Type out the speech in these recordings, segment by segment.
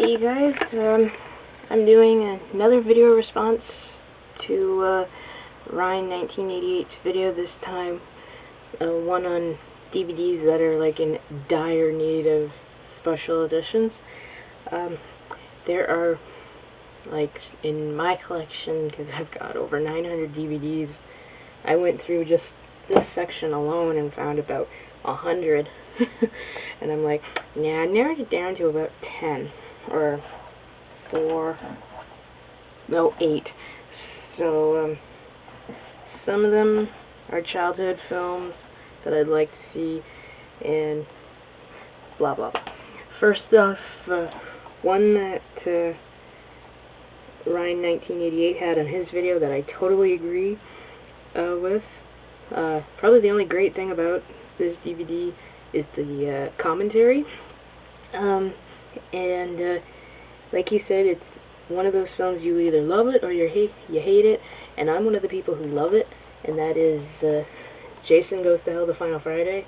Hey guys, I'm doing another video response to Ryan 1988's video, this time one on DVDs that are like in dire need of special editions. There are, like, in my collection, because I've got over 900 DVDs, I went through just this section alone and found about 100. And I'm like, yeah, I narrowed it down to about 10 or 8. So some of them are childhood films that I'd like to see, and blah blah. First off, one that Ryan 1988 had on his video that I totally agree with. Probably the only great thing about this DVD is the commentary. Like he said, it's one of those films you either love it or you hate it, and I'm one of the people who love it, and that is Jason Goes to Hell, the Final Friday.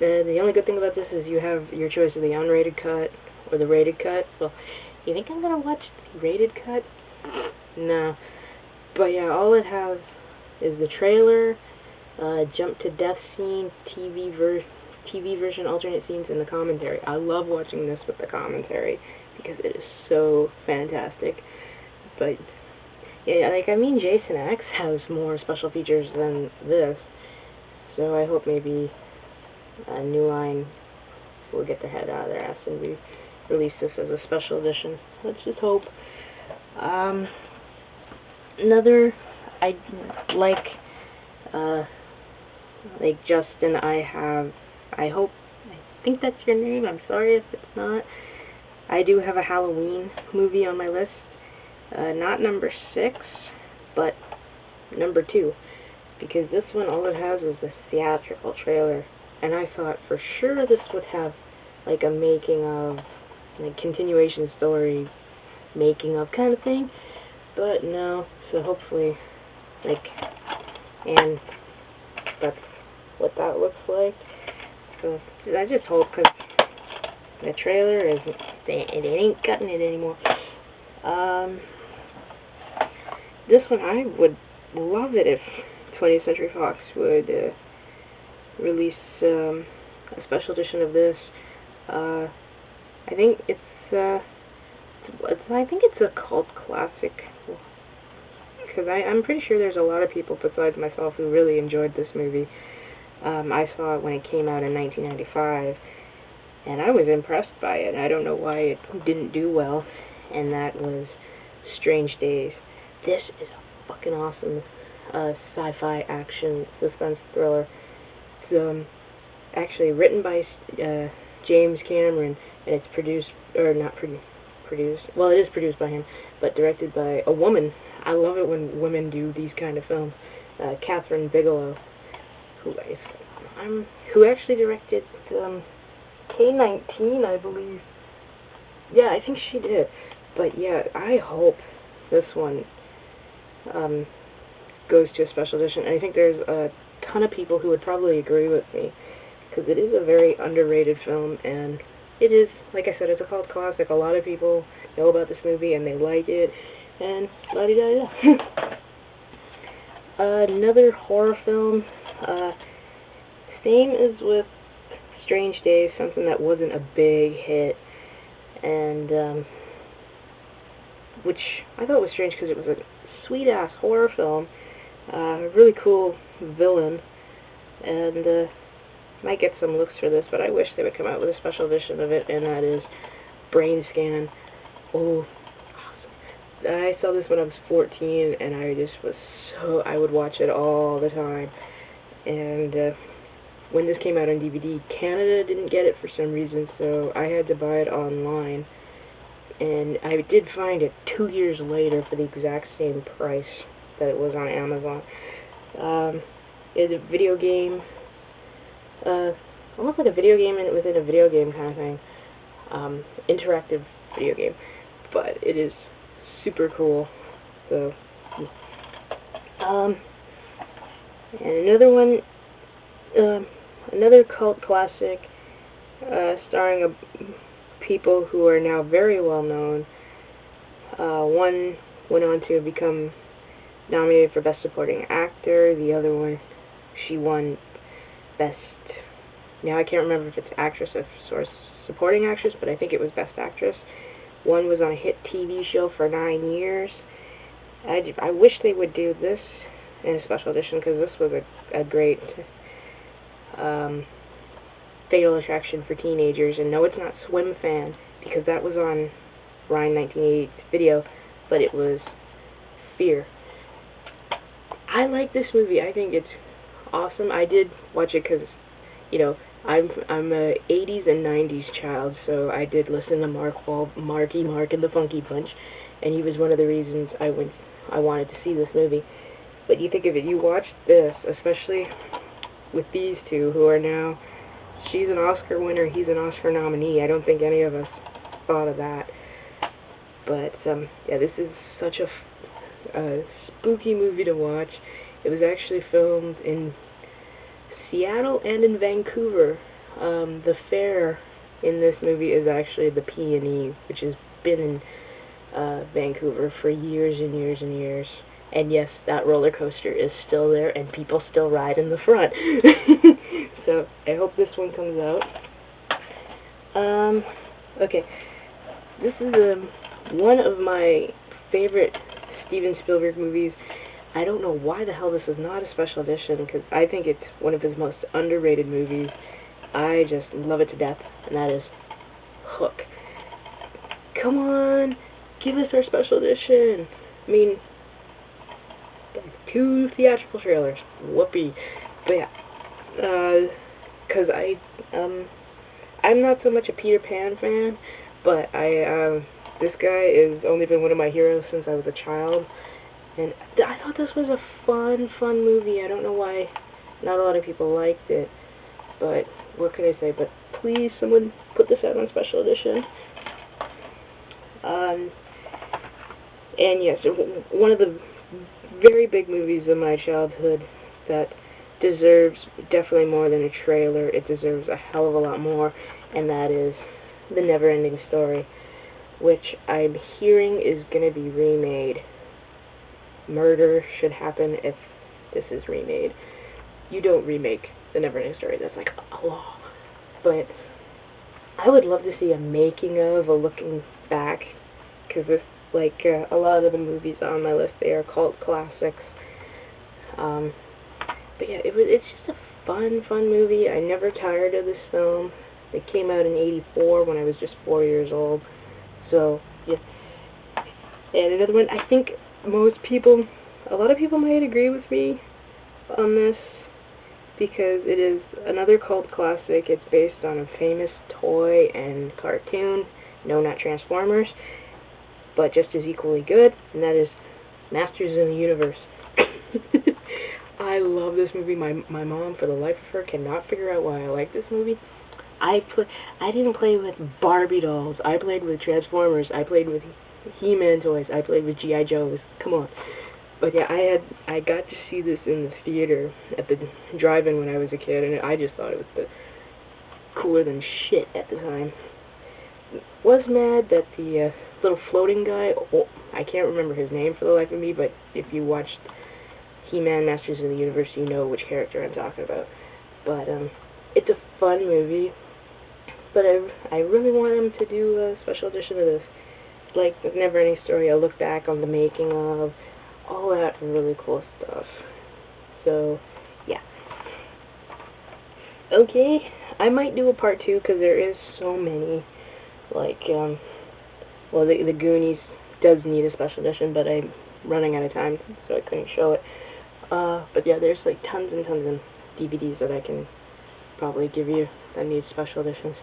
The only good thing about this is you have your choice of the unrated cut or the rated cut. Well, you think I'm gonna watch the rated cut? No. But yeah, all it has is the trailer, jump to death scene, TV version, alternate scenes, and the commentary. I love watching this with the commentary because it is so fantastic. But yeah, like, I mean, Jason X has more special features than this, so I hope maybe New Line will get their head out of their ass and release this as a special edition. Let's just hope. Another, I like Justin, I think that's your name, I'm sorry if it's not. I do have a Halloween movie on my list. Not number 6, but number 2. Because this one, all it has is the theatrical trailer. And I thought for sure this would have like a making of, like, continuation story, making of kind of thing. But no, so hopefully, like, and that's what that looks like. So I just hope, because the trailer it ain't cutting it anymore. This one, I would love it if 20th Century Fox would release a special edition of this. I think it's a cult classic, because I'm pretty sure there's a lot of people besides myself who really enjoyed this movie. I saw it when it came out in 1995, and I was impressed by it. I don't know why it didn't do well, and that was Strange Days. This is a fucking awesome sci-fi action suspense thriller. It's actually written by James Cameron, and it's produced, or not produced, well, it is produced by him, but directed by a woman. I love it when women do these kind of films. Catherine Bigelow, who actually directed K-19, I believe. Yeah, I think she did. But yeah, I hope this one goes to a special edition. And I think there's a ton of people who would probably agree with me, because it is a very underrated film, and it is, like I said, it's a cult classic. A lot of people know about this movie and they like it, and la-di-da-da. Another horror film, same as with Strange Days, something that wasn't a big hit, and which I thought was strange because it was a sweet-ass horror film, a really cool villain, and might get some looks for this, but I wish they would come out with a special edition of it, and that is Brain Scan. Oh, awesome. I saw this when I was 14, and I just was I would watch it all the time, and when this came out on DVD, Canada didn't get it for some reason, so I had to buy it online, and I did find it 2 years later for the exact same price that it was on Amazon. It's a video game, almost like a video game within a video game kind of thing, interactive video game, but it is super cool. So, and another one, another cult classic, starring a people who are now very well known. One went on to become nominated for Best Supporting Actor. The other one, she won Best, now I can't remember if it's Actress or Supporting Actress, but I think it was Best Actress. One was on a hit TV show for 9 years. I wish they would do this in a special edition, because this was a great Fatal Attraction for teenagers. And no, it's not Swim Fan, because that was on Ryan 1988's video, but it was Fear. I like this movie. I think it's awesome. I did watch it because, you know, I'm a 80s and 90s child, so I did listen to Marky Mark and the Funky Bunch, and he was one of the reasons I wanted to see this movie. But you think of it, you watch this, especially with these two who are now, she's an Oscar winner, he's an Oscar nominee. I don't think any of us thought of that. But yeah, this is such a spooky movie to watch. It was actually filmed in Seattle and in Vancouver. The fair in this movie is actually the P&E, which has been in Vancouver for years and years and years. And yes, that roller coaster is still there, and people still ride in the front. So I hope this one comes out. Okay, this is one of my favorite Steven Spielberg movies. I don't know why the hell this is not a special edition, because I think it's one of his most underrated movies. I just love it to death, and that is Hook. Come on, give us our special edition. I mean, 2 theatrical trailers. Whoopee. But yeah, because I'm not so much a Peter Pan fan, but this guy has only been one of my heroes since I was a child, and I thought this was a fun movie. I don't know why not a lot of people liked it, but what can I say? But please, someone put this out on special edition. And yes, one of the very big movies of my childhood that deserves definitely more than a trailer. It deserves a hell of a lot more, and that is The Neverending Story, which I'm hearing is going to be remade. Murder should happen if this is remade. You don't remake The Neverending Story. That's like a law. But I would love to see a making of, a looking back, because this, like a lot of the movies on my list, they are cult classics. But yeah, it's just a fun movie. I never tired of this film. It came out in '84 when I was just 4 years old. So yeah. And another one, I think a lot of people might agree with me on this, because it is another cult classic. It's based on a famous toy and cartoon. No, not Transformers, but just as equally good, and that is Masters of the Universe. I love this movie. My mom, for the life of her, cannot figure out why I like this movie. I didn't play with Barbie dolls. I played with Transformers. I played with He-Man toys. I played with G.I. Joes. Come on. But yeah, I got to see this in the theater at the drive-in when I was a kid, and I just thought it was cooler than shit at the time. Was mad that the little floating guy, I can't remember his name for the life of me, but if you watched He-Man Masters of the Universe, you know which character I'm talking about. But it's a fun movie, but I really want them to do a special edition of this. Like the Neverending Story, I'll look back on the making of, all that really cool stuff. So, yeah. Okay, I might do a part 2, because there is so many. Like, well, the Goonies does need a special edition, but I'm running out of time, so I couldn't show it. But yeah, there's like tons and tons of DVDs that I can probably give you that need special editions.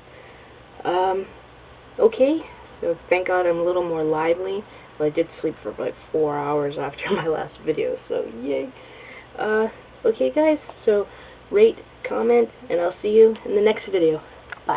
Okay, so thank God I'm a little more lively. Well, I did sleep for like 4 hours after my last video, so yay. Okay guys, so rate, comment, and I'll see you in the next video.